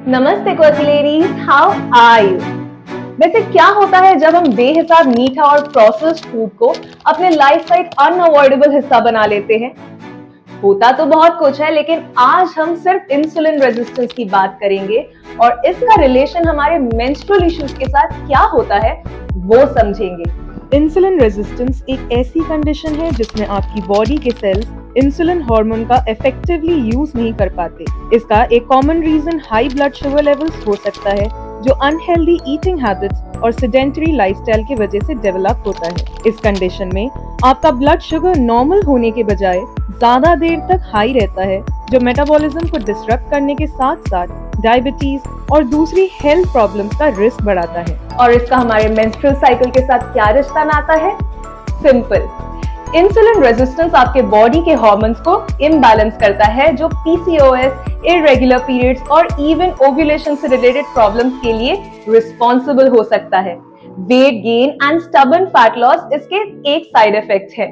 नमस्ते cozy ladies, how are you. वैसे क्या होता है जब हम बेहिसाब मीठा और प्रोसेस्ड फूड को अपने लाइफ का एक अनअवॉइडेबल हिस्सा बना लेते हैं। होता तो बहुत कुछ है, लेकिन आज हम सिर्फ इंसुलिन रेजिस्टेंस की बात करेंगे और इसका रिलेशन हमारे मेंस्ट्रुअल इश्यूज के साथ क्या होता है वो समझेंगे। इंसुलिन रेजिस्टेंस एक ऐसी कंडीशन है जिसमें आपकी बॉडी के सेल्स इंसुलिन हार्मोन का इफेक्टिवली यूज नहीं कर पाते। इसका एक common reason high blood sugar levels हो सकता है, जो अनहेल्दी ईटिंग हैबिट्स और सेडेंटरी लाइफस्टाइल की वजह से डेवलप होता है। इस कंडीशन में आपका ब्लड शुगर नॉर्मल होने के बजाय ज्यादा देर तक हाई रहता है, जो मेटाबॉलिज्म को डिसरप्ट करने के साथ साथ डायबिटीज और दूसरी हेल्थ प्रॉब्लम्स का रिस्क बढ़ाता है। और इसका हमारे मेंस्ट्रुअल साइकिल के साथ क्या रिश्ता नाता है? सिंपल, इंसुलिन रेजिस्टेंस आपके बॉडी के हार्मोन्स को इम्बैलेंस करता है, जो पीसीओएस, इरेगुलर पीरियड्स और इवन ओव्यूलेशन से रिलेटेड प्रॉब्लम्स के लिए रिस्पॉन्सिबल हो सकता है। Weight gain and stubborn fat loss इसके एक साइड इफेक्ट है।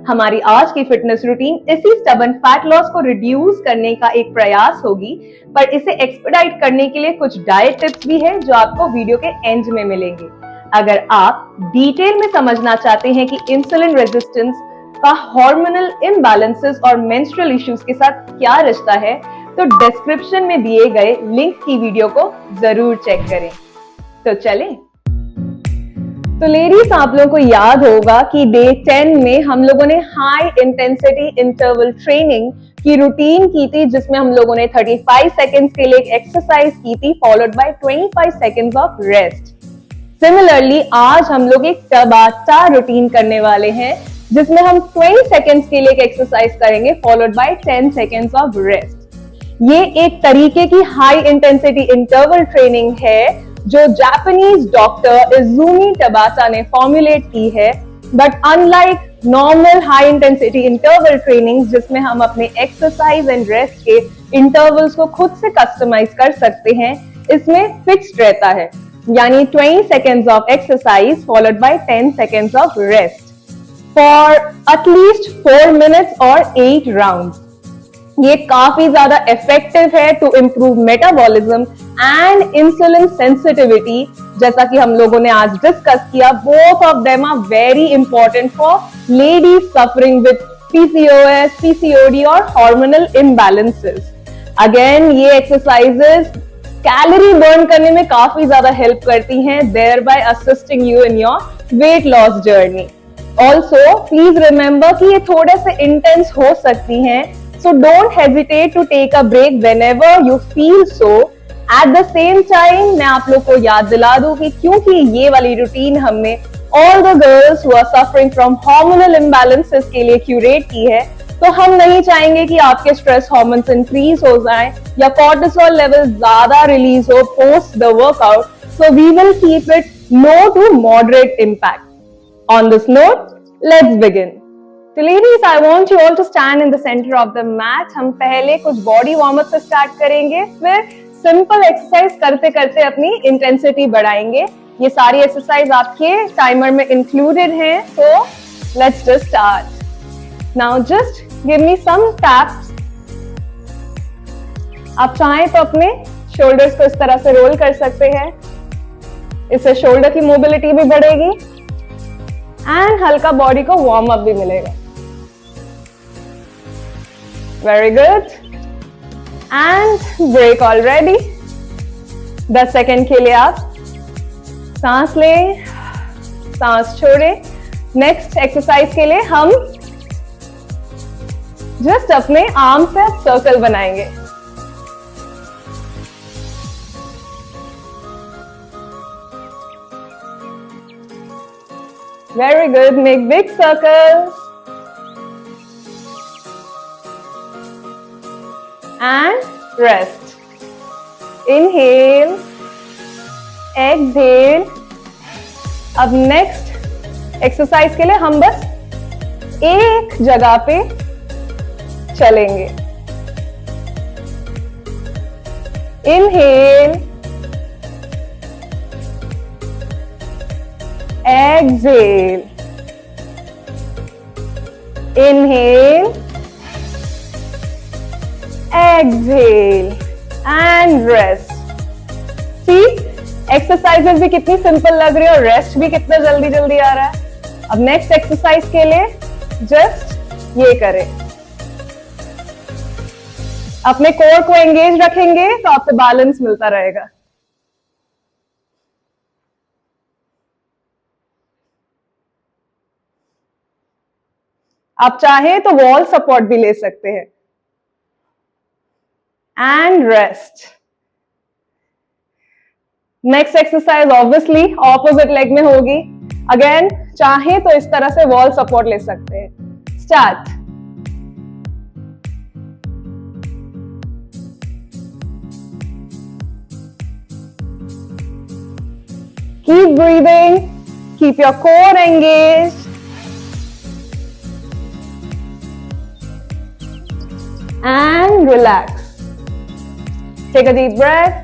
हमारी आज की फिटनेस रूटीन इसी स्टबर्न फैट लॉस को रिड्यूस करने का एक प्रयास होगी, पर इसे एक्सपेडाइट करने के लिए कुछ डाइट टिप्स भी है जो आपको वीडियो के एंड में मिलेंगे। अगर आप डिटेल में समझना चाहते हैं कि इंसुलिन रेजिस्टेंस का हार्मोनल इम्बैलेंसेस और मेंस्ट्रुअल इश्यूज के साथ क्या रिश्ता है, तो डिस्क्रिप्शन में दिए गए लिंक की वीडियो को जरूर चेक करें। तो चलें। तो लेडीज, आप लोगों को याद होगा कि डे 10 में हम लोगों ने हाई इंटेंसिटी इंटरवल ट्रेनिंग की रूटीन की थी, जिसमें हम लोगों ने 35 सेकेंड्स के लिए एक एक्सरसाइज की थी, followed by 25 seconds of rest. Similarly आज हम लोग एक टबाटा रूटीन करने वाले हैं, जिसमें हम 20 सेकेंड्स के लिए एक एक्सरसाइज करेंगे, followed by 10 seconds of rest. ये एक तरीके की हाई इंटेंसिटी इंटरवल ट्रेनिंग है जो जापानीज डॉक्टर इजुमी टबाटा ने फॉर्मुलेट की है। But unlike normal high intensity interval training, जिसमें हम अपने एक्सरसाइज एंड रेस्ट के इंटरवल्स को खुद से कस्टमाइज कर सकते हैं, इसमें फिक्स्ड रहता है, यानी 20 seconds of exercise followed by 10 seconds of rest for at least 4 minutes or 8 rounds. ये काफी ज्यादा इफेक्टिव है to improve metabolism and insulin sensitivity. जैसा कि हम लोगों ने आज डिस्कस किया, both of them are very important for ladies suffering with PCOS, PCOD और हार्मोनल इम्बैलेंसेस। अगेन, ये एक्सरसाइजेस कैलोरी बर्न करने में काफी ज्यादा हेल्प करती हैं, thereby assisting you in your weight loss journey. Also, please remember कि ये थोड़े से इंटेंस हो सकती हैं, so don't hesitate to take a break whenever you feel so. At the same time, मैं आप लोग को याद दिला दूं कि क्योंकि ये वाली रूटीन हमने all the girls who are suffering from hormonal imbalances के लिए क्यूरेट की है, तो हम नहीं चाहेंगे कि आपके स्ट्रेस हार्मोन्स इंक्रीज हो जाएं या कॉर्टिसोल लेवल ज्यादा रिलीज हो post the workout, so we will keep it low to moderate impact. On this note, let's begin. तो ladies, I want you all to stand in the centre of the mat. हम पहले कुछ body warm up से start करेंगे, फिर simple exercise करते करते अपनी इंटेंसिटी बढ़ाएंगे। ये सारी एक्सरसाइज आपके टाइमर में इंक्लूडेड हैं, so let's just start. Now just give me some taps. आप चाहें तो अपने शोल्डर्स को इस तरह से रोल कर सकते हैं, इससे शोल्डर की मोबिलिटी भी बढ़ेगी एंड हल्का बॉडी को वार्म अप भी मिलेगा। Very good, and break already. 10 second के लिए आप सांस लें, सांस छोड़ें। नेक्स्ट एक्सरसाइज के लिए हम जस्ट अपने आर्म से सर्कल बनाएंगे। Very good, make big circles and rest. Inhale, exhale. अब नेक्स्ट एक्सरसाइज के लिए हम बस एक जगह पे चलेंगे। Inhale, exhale, inhale, exhale and rest. सी एक्सरसाइजेस भी कितनी सिंपल लग रही है और रेस्ट भी कितना जल्दी जल्दी आ रहा है। अब नेक्स्ट एक्सरसाइज के लिए जस्ट ये करें, अपने कोर को एंगेज रखेंगे तो आपको बैलेंस मिलता रहेगा। आप चाहें तो वॉल सपोर्ट भी ले सकते हैं। And rest. Next exercise obviously opposite leg में होगी। अगेन चाहें तो इस तरह से वॉल सपोर्ट ले सकते हैं। Start. Keep breathing, keep your core engaged and relax. Take a deep breath.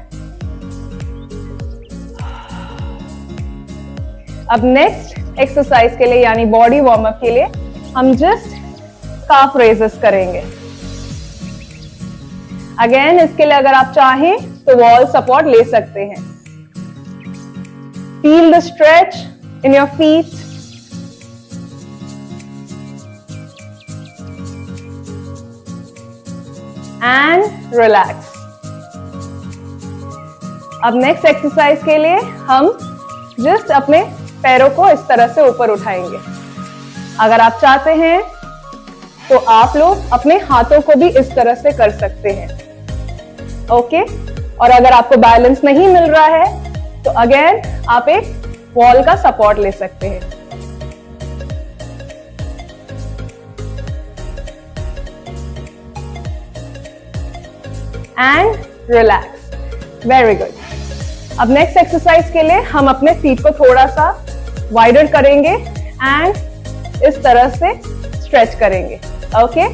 अब नेक्स्ट एक्सरसाइज के लिए यानी बॉडी वार्म अप के लिए हम जस्ट काफ रेजेस करेंगे। अगेन इसके लिए अगर आप चाहें तो वॉल सपोर्ट ले सकते हैं। Feel the stretch in your feet. And relax. अब नेक्स्ट एक्सरसाइज के लिए हम जस्ट अपने पैरों को इस तरह से ऊपर उठाएंगे। अगर आप चाहते हैं तो आप लोग अपने हाथों को भी इस तरह से कर सकते हैं। ओके, और अगर आपको बैलेंस नहीं मिल रहा है तो अगेन आप एक वॉल का सपोर्ट ले सकते हैं। And relax. Very good. अब नेक्स्ट एक्सरसाइज के लिए हम अपने फीट को थोड़ा सा वाइडर करेंगे एंड इस तरह से स्ट्रेच करेंगे। ओके,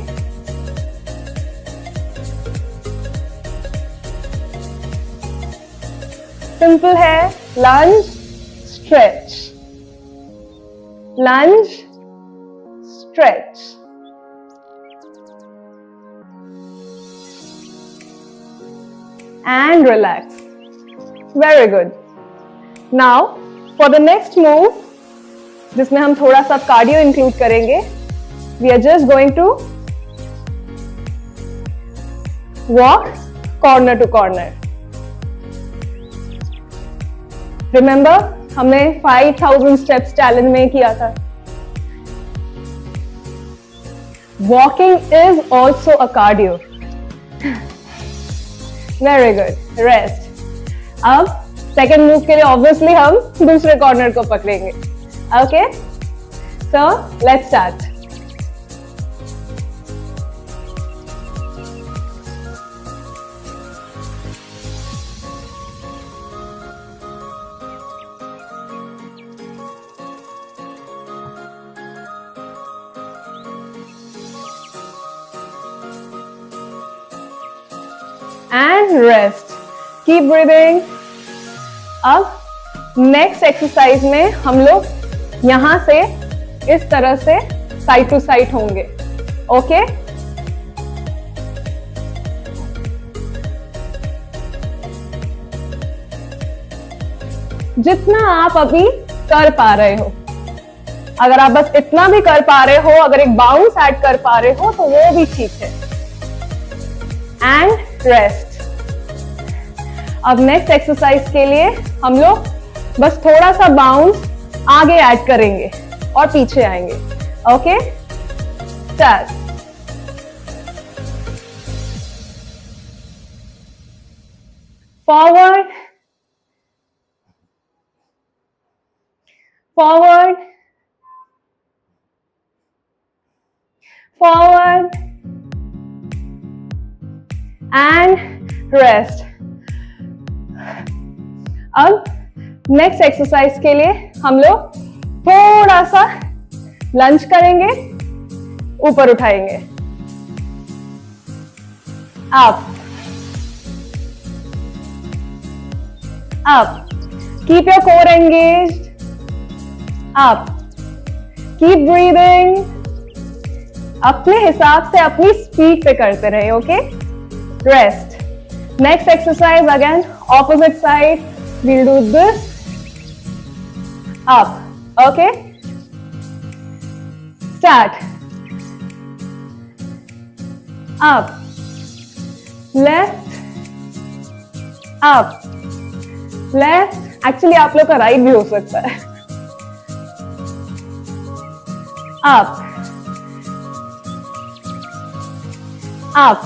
सिंपल है। Lunge, stretch, lunge, stretch, and relax. Very good. Now for the next move, जिसमें हम थोड़ा सा कार्डियो इंक्लूड करेंगे, we are just going to walk corner to corner. Remember हमने 5000 steps challenge में किया था। Walking is also a cardio. Very good. Rest. अब सेकेंड मूव के लिए ऑब्वियसली हम दूसरे कॉर्नर को पकड़ेंगे। Okay, so let's start. And rest. Keep breathing. अब नेक्स्ट एक्सरसाइज में हम लोग यहां से इस तरह से साइड टू साइड होंगे। ओके, जितना आप अभी कर पा रहे हो, अगर आप बस इतना भी कर पा रहे हो, अगर एक बाउंस ऐड कर पा रहे हो तो वो भी ठीक है। And rest. अब नेक्स्ट एक्सरसाइज के लिए हम लोग बस थोड़ा सा बाउंस आगे ऐड करेंगे और पीछे आएंगे। Okay, start. Forward, forward, forward and rest. अब नेक्स्ट एक्सरसाइज के लिए हम लोग थोड़ा सा लंज करेंगे, ऊपर उठाएंगे। Up, up. Keep your core engaged. Up, keep breathing. अपने हिसाब से अपनी स्पीड पे करते रहे। Okay, rest. Next exercise again opposite side. we'll do this up. Okay, start. Up, left, up, left. Actually आप लोग का राइट भी हो सकता है. Up, up,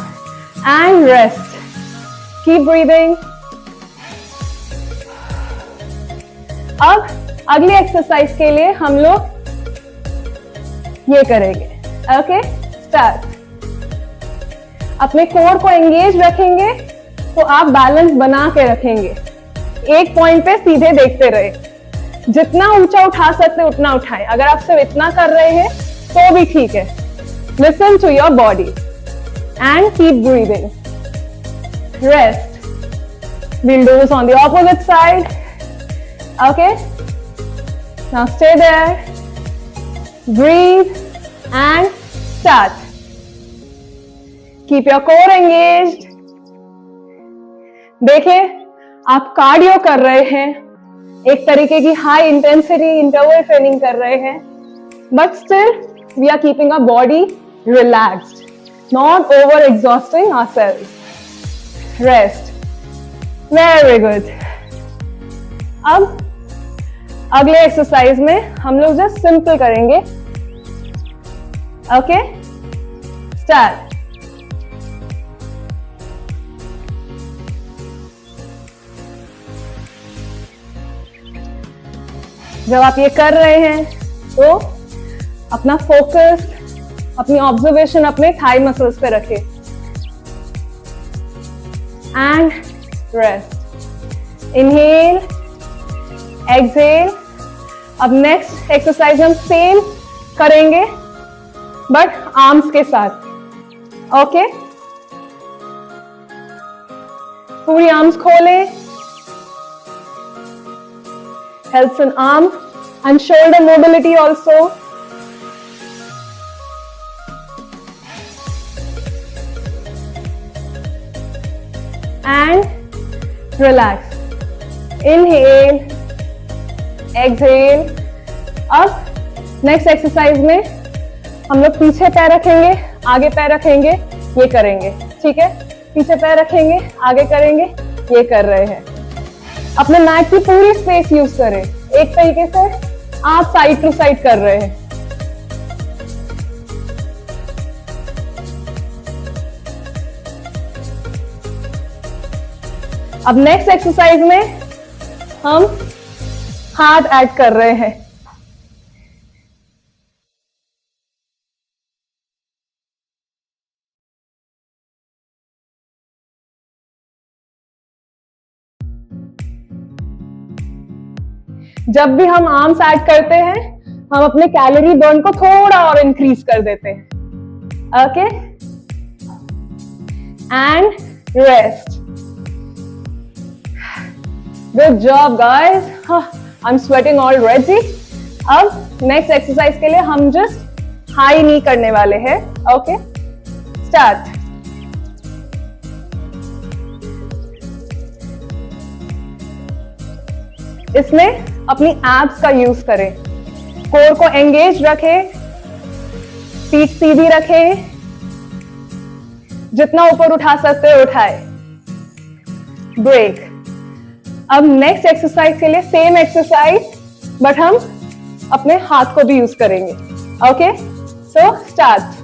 and rest. Keep breathing. अब अगली एक्सरसाइज के लिए हम लोग ये करेंगे. Okay, start. अपने कोर को एंगेज रखेंगे तो आप बैलेंस बना के रखेंगे. एक पॉइंट पे सीधे देखते रहे. जितना ऊंचा उठा सकते उतना उठाएं. अगर आप सिर्फ इतना कर रहे हैं तो भी ठीक है. Listen to your body and keep breathing. Rest. We'll do this on the opposite side. Okay. Now stay there. Breathe and start. Keep your core engaged. देखें, आप कार्डियो कर रहे हैं, एक तरीके की हाई इंटेंसिटी इंटरवल ट्रेनिंग कर रहे हैं, but still we are keeping our body relaxed, not over exhausting ourselves. Rest. Very good. अब अगले एक्सरसाइज में हम लोग जस्ट सिंपल करेंगे. Okay, start. जब आप ये कर रहे हैं तो अपना फोकस, अपनी ऑब्जर्वेशन अपने थाई मसल्स पे रखें. And rest. Inhale, exhale. अब नेक्स्ट एक्सरसाइज हम सेम करेंगे बट आर्म्स के साथ. ओके, पूरी आर्म्स खोलें. Helps in arm and shoulder mobility also. And relax. Inhale, exhale. अब नेक्स्ट एक्सरसाइज में हम लोग पीछे पैर रखेंगे, आगे पैर रखेंगे, ये करेंगे. ठीक है, पीछे पैर रखेंगे, आगे करेंगे, ये कर रहे हैं. अपने मैट की पूरी स्पेस यूज करें. एक तरीके से आप साइड टू साइड कर रहे हैं. अब नेक्स्ट एक्सरसाइज में हम हाथ ऐड कर रहे हैं. जब भी हम आर्म्स ऐड करते हैं हम अपने कैलोरी बर्न को थोड़ा और इंक्रीज कर देते हैं. Okay, and rest. Good job guys. I am sweating already. अब नेक्स्ट एक्सरसाइज के लिए हम जस्ट हाई नी करने वाले हैं. Okay, start. इसमें अपनी एब्स का यूज करें. कोर को एंगेज रखें, पीठ सीधी रखें, जितना ऊपर उठा सकते हो उठाए. ब्रेक. अब नेक्स्ट एक्सरसाइज के लिए सेम एक्सरसाइज बट हम अपने हाथ को भी यूज करेंगे. Okay, so start.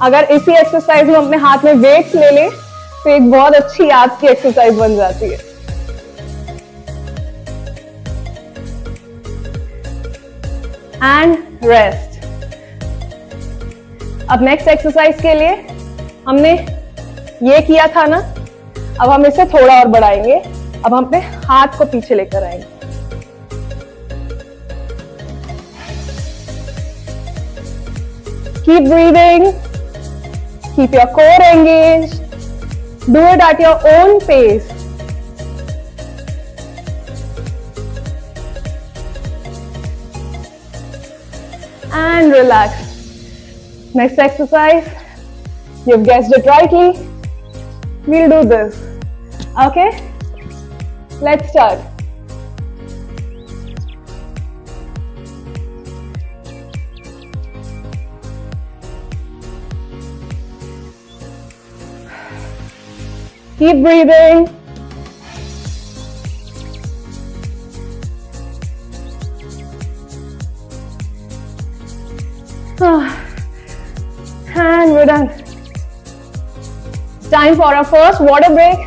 अगर इसी एक्सरसाइज में अपने हाथ में वेट्स ले लें तो एक बहुत अच्छी एब्स की एक्सरसाइज बन जाती है. And rest. अब नेक्स्ट एक्सरसाइज के लिए हमने ये किया था ना, अब हम इसे थोड़ा और बढ़ाएंगे. अब हम अपने हाथ को पीछे लेकर आएंगे. Keep breathing. Keep your core engaged. Do it at your own pace. And relax. Next exercise, you've guessed it rightly. We'll do this. Okay? Let's start. Keep breathing. And we're done. Time for our first water break.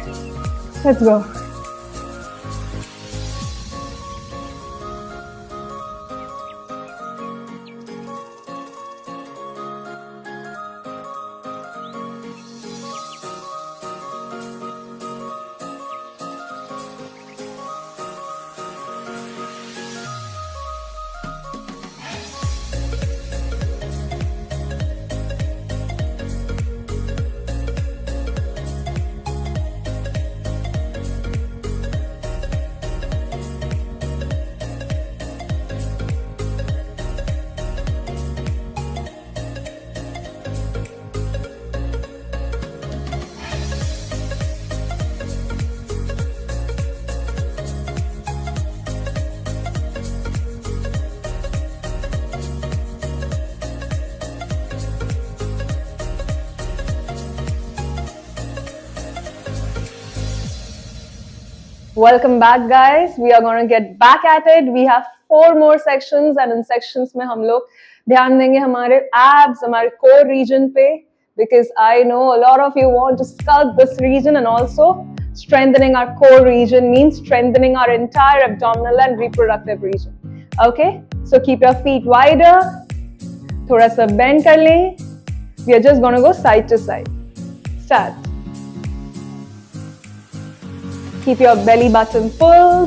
Let's go. Welcome back, guys. We are going to get back at it. We have 4 more sections, and in sections में हम लोग ध्यान देंगे हमारे abs, हमारे core region पे, because I know a lot of you want to sculpt this region, and also strengthening our core region means strengthening our entire abdominal and reproductive region. Okay? So keep your feet wider. थोड़ा सा bend कर लें. We are just going to go side to side. Start. Keep your belly button full.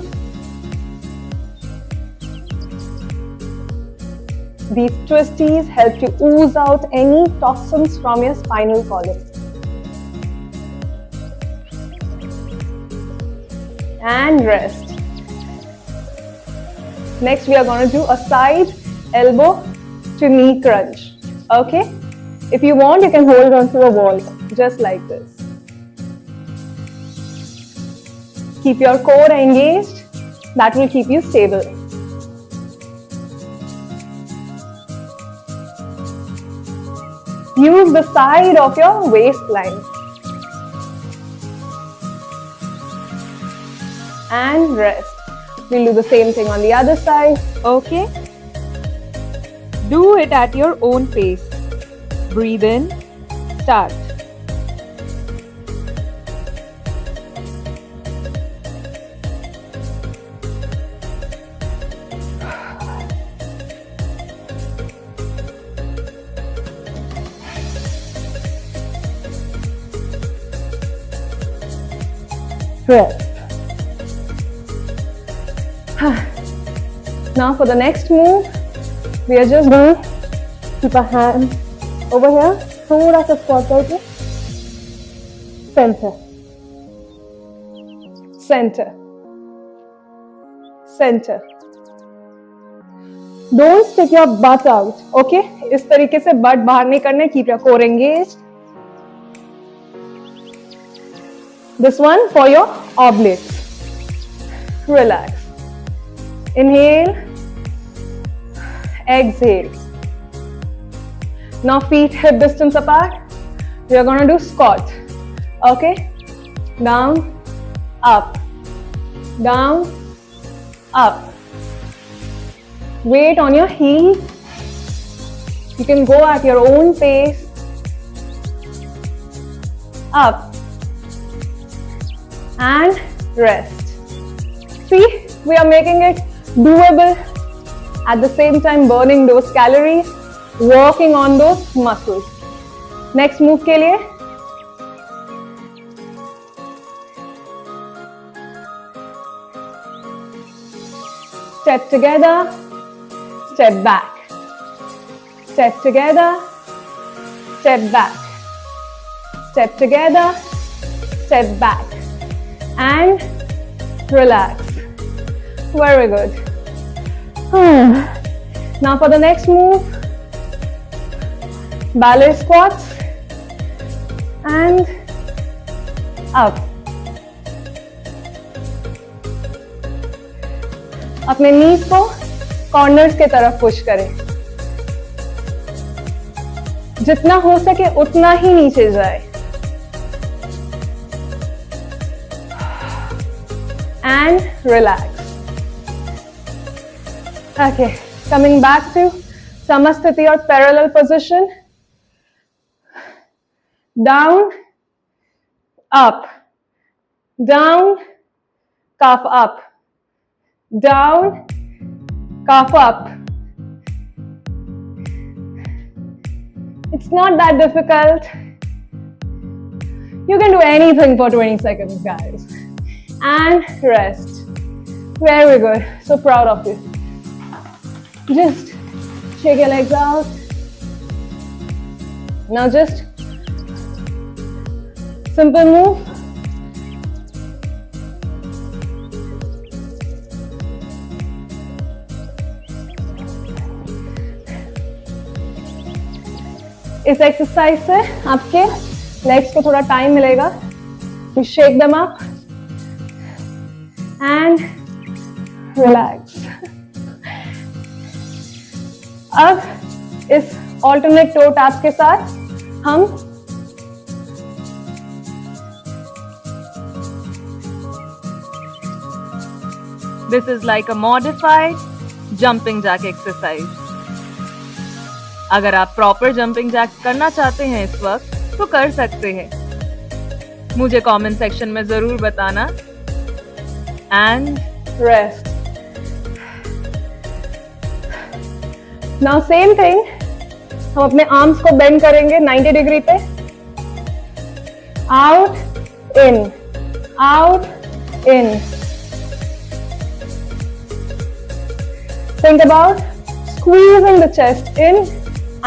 These twisties help to ooze out any toxins from your spinal column. And rest. Next, we are going to do a side elbow to knee crunch. Okay? If you want, you can hold on to a wall, just like this. Keep your core engaged. That will keep you stable. Use the side of your waistline. And rest. We'll do the same thing on the other side. Okay? Do it at your own pace. Breathe in. Start. Rest. Now for the next move, we are just going to keep our hand over here. थोड़ा सा squat करके. Center. Center. Center. Don't stick your butt out. Okay? इस तरीके से butt बाहर नहीं करना. Keep your core engaged. This one for your obliques. Relax. Inhale. Exhale. Now feet hip distance apart. We are going to do squat. Okay? Down, up. Down, up. Weight on your heels. You can go at your own pace. Up. And rest. See, we are making it doable, at the same time burning those calories, working on those muscles. Next move के लिए step together, step back, step together, step back, step together, step back. And relax. Very good. Now for the next move, ballet squats and up. अपने नीज को corners के तरफ push करें, जितना हो सके उतना ही नीचे जाए and relax. Okay, coming back to Samasthiti or parallel position. Down, up, down, calf up, down, calf up. It's not that difficult. You can do anything for 20 seconds, guys. And rest. Very good. So proud of you. Just shake your legs out. Now just simple move. इस exercise से आपके legs को थोड़ा time मिलेगा. You shake them up and relax. अब इस alternate toe taps के साथ हम This is like a modified jumping jack exercise. अगर आप प्रॉपर जंपिंग जैक करना चाहते हैं इस वक्त तो कर सकते हैं. मुझे कमेंट सेक्शन में जरूर बताना. And rest. Now same thing, हम अपने आर्म्स को बेंड करेंगे 90 डिग्री पे. Out in, out in. Think about squeezing the chest in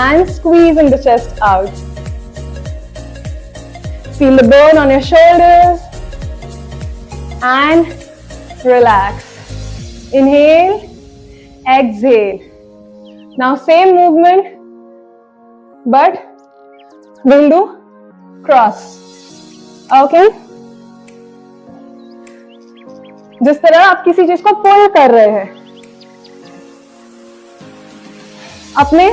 and squeezing the chest out. Feel the burn on your shoulders and relax. Inhale, exhale. Now same movement, but we'll do cross. Okay? जिस तरह आप किसी चीज को पुल कर रहे हैं, अपने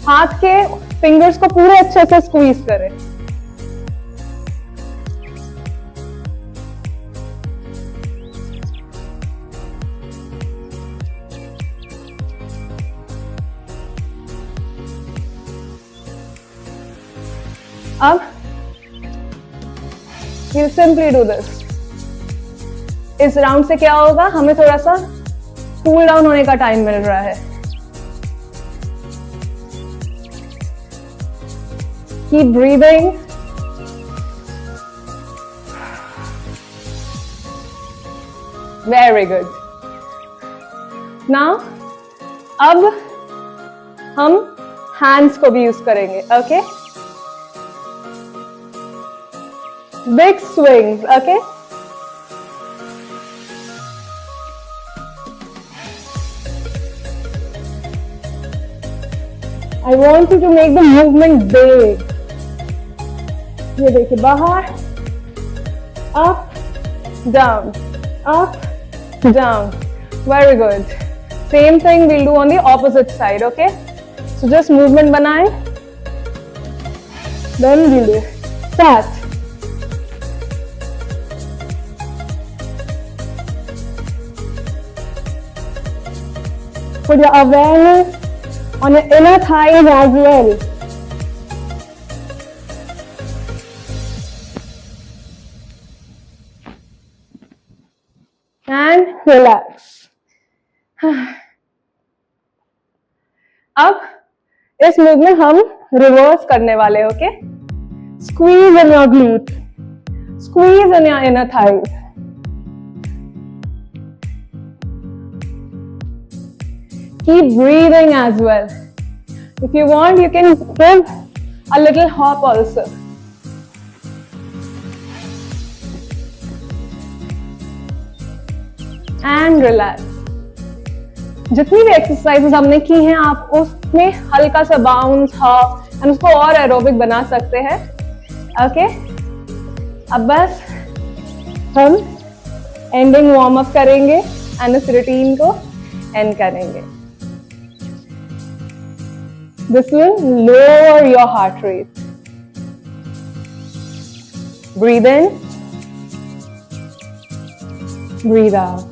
हाथ के फिंगर्स को पूरे अच्छे से स्क्वीज करें. अब we'll simply do this. इस राउंड से क्या होगा, हमें थोड़ा सा कूल डाउन होने का टाइम मिल रहा है. Keep breathing. Very good. Now, अब हम hands को भी यूज करेंगे. Okay? Big swings. Okay? I want you to make the movement big. ये देखिए, बाहर, up, down, up, down. Very good. Same thing we'll do on the opposite side. Okay? So just movement बनाएं. Then we'll do start. Put your awareness on your inner thighs as well. And relax. अब इस move में हम reverse करने वाले. Okay? Squeeze in your glute. Squeeze in your inner thighs. Keep breathing as well. If you want, you can give a little hop also. And relax. जितनी भी exercises हमने की हैं आप उसमें हल्का सा बाउंस हॉप एंड उसको और एरोबिक बना सकते हैं। ओके, अब बस हम एंडिंग वार्म अप करेंगे एंड इस रूटीन को एंड करेंगे। This will lower your heart rate. Breathe in, breathe out.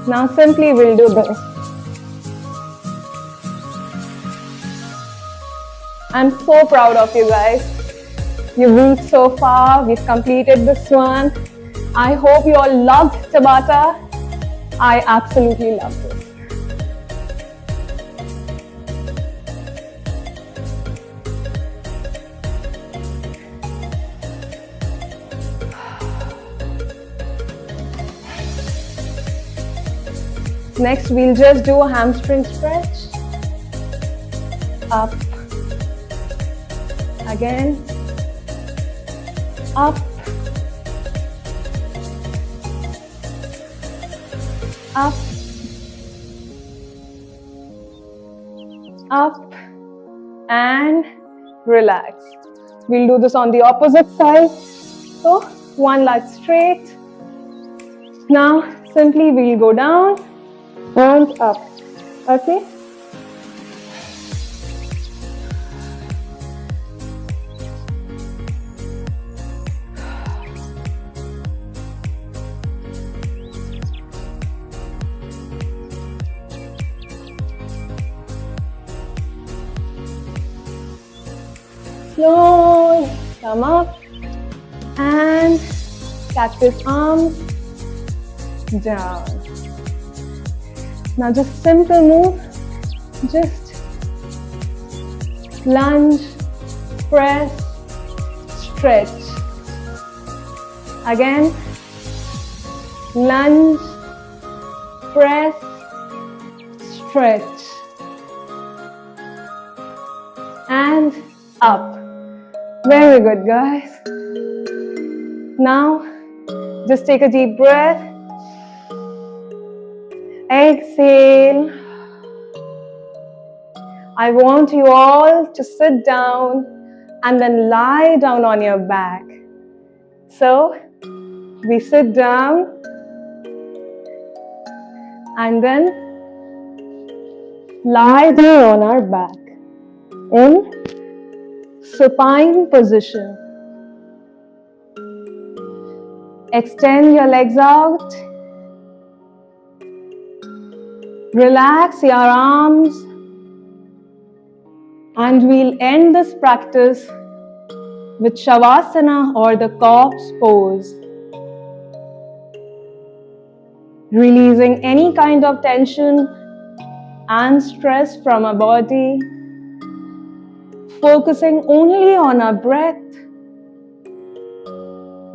Now simply we'll do this. I'm so proud of you guys. You've reached so far. We've completed this one. I hope you all loved Tabata. I absolutely love this. Next, we'll just do a hamstring stretch. Up. Again. Up. Up. Up. And relax. We'll do this on the opposite side. So, one leg straight. Now, simply we'll go down and up. Okay, slow, come up and catch with arms down. Now just simple move, just lunge, press, stretch. Again, lunge, press, stretch. And up. Very good, guys. Now, just take a deep breath. Exhale. I want you all to sit down and then lie down on your back. So, we sit down and then lie down on our back in supine position. Extend your legs out. Relax your arms, and we'll end this practice with Shavasana or the corpse pose. Releasing any kind of tension and stress from our body, focusing only on our breath.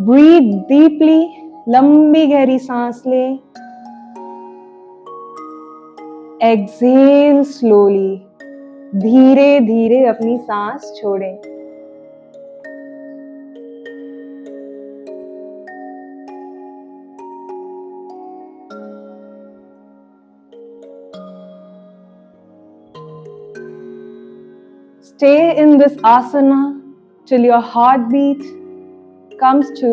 Breathe deeply, लंबी गहरी सांस लें. Exhale slowly. धीरे धीरे अपनी सांस छोड़ें. Stay in this asana till your heartbeat comes to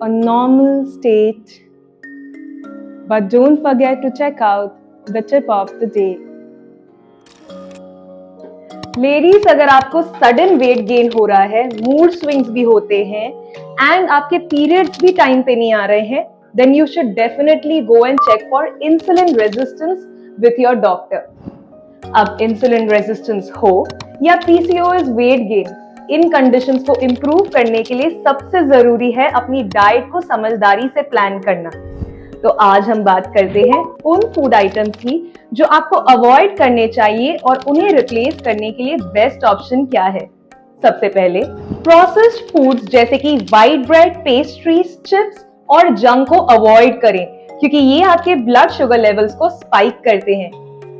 a normal state. But don't forget to check out the tip of the day. Ladies, अगर आपको sudden weight gain हो रहा है, mood swings भी होते हैं, and आपके periods भी time पे नहीं आ रहे हैं, then you should definitely go and check for insulin resistance with your doctor. अब insulin resistance हो या PCOS weight gain, इन conditions को improve करने के लिए सबसे जरूरी है अपनी diet को समझदारी से plan करना. तो आज हम बात करते हैं उन फूड आइटम्स की जो आपको अवॉइड करने चाहिए और उन्हें रिप्लेस करने के लिए बेस्ट ऑप्शन क्या है. सबसे पहले प्रोसेस्ड फूड्स जैसे कि व्हाइट ब्रेड, पेस्ट्रीज, चिप्स और जंक को अवॉइड करें क्योंकि ये आपके ब्लड शुगर लेवल्स को स्पाइक करते हैं.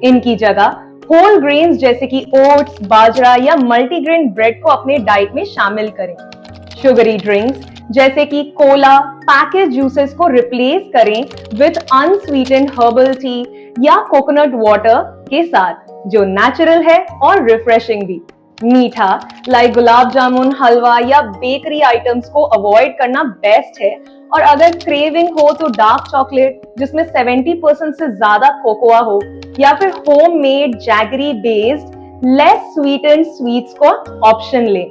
इनकी जगह होल ग्रेन्स जैसे कि ओट्स, बाजरा या मल्टीग्रेन ब्रेड को अपने डाइट में शामिल करें. शुगरी ड्रिंक्स जैसे कि कोला, पैकेज जूसेस को रिप्लेस करें विथ अनस्वीटेंड हर्बल टी या कोकोनट वाटर के साथ, जो नेचुरल है और रिफ्रेशिंग भी। मीठा लाइक गुलाब जामुन, हलवा या बेकरी आइटम्स को अवॉइड करना बेस्ट है, और अगर क्रेविंग हो तो डार्क चॉकलेट जिसमें 70% से ज्यादा कोकोआ हो, या फिर homemade jaggery based less sweetened sweets को ऑप्शन लें।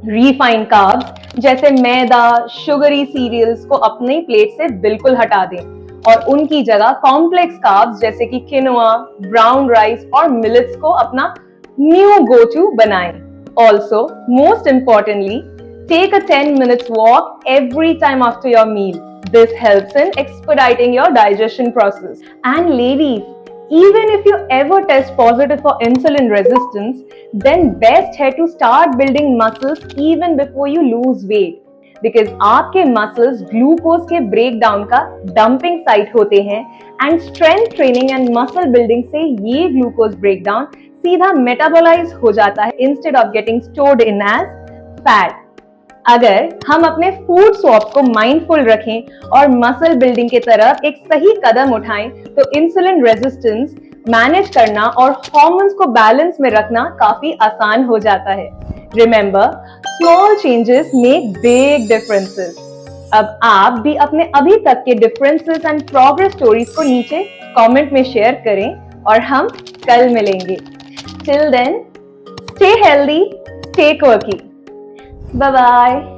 रिफाइंड कार्ब्स जैसे मैदा, शुगरी सीरियल्स को अपनी प्लेट से बिल्कुल हटा दें और उनकी जगह कॉम्प्लेक्स कार्ब्स जैसे कि किनोआ, ब्राउन राइस और मिलेट्स को अपना न्यू गो टू बनाएं। Also most importantly, take a 10 minutes walk every time after your meal. This helps in expediting your digestion process. And ladies, even if you ever test positive for insulin resistance, then best है to start building muscles even before you lose weight. Because आपके muscles glucose के breakdown का dumping site होते हैं, and strength training and muscle building से ये glucose breakdown सीधा metabolize हो जाता है instead of getting stored in as fat. अगर हम अपने फूड स्वैप को माइंडफुल रखें और मसल बिल्डिंग की तरफ एक सही कदम उठाएं, तो इंसुलिन रेजिस्टेंस मैनेज करना और हार्मोन्स को बैलेंस में रखना काफी आसान हो जाता है। Remember, small changes make big differences. अब आप भी अपने अभी तक के डिफरेंसेस एंड प्रोग्रेस स्टोरीज को नीचे कमेंट में शेयर करें और हम कल मिलेंगे। Till then, stay healthy, stay quirky. Bye bye.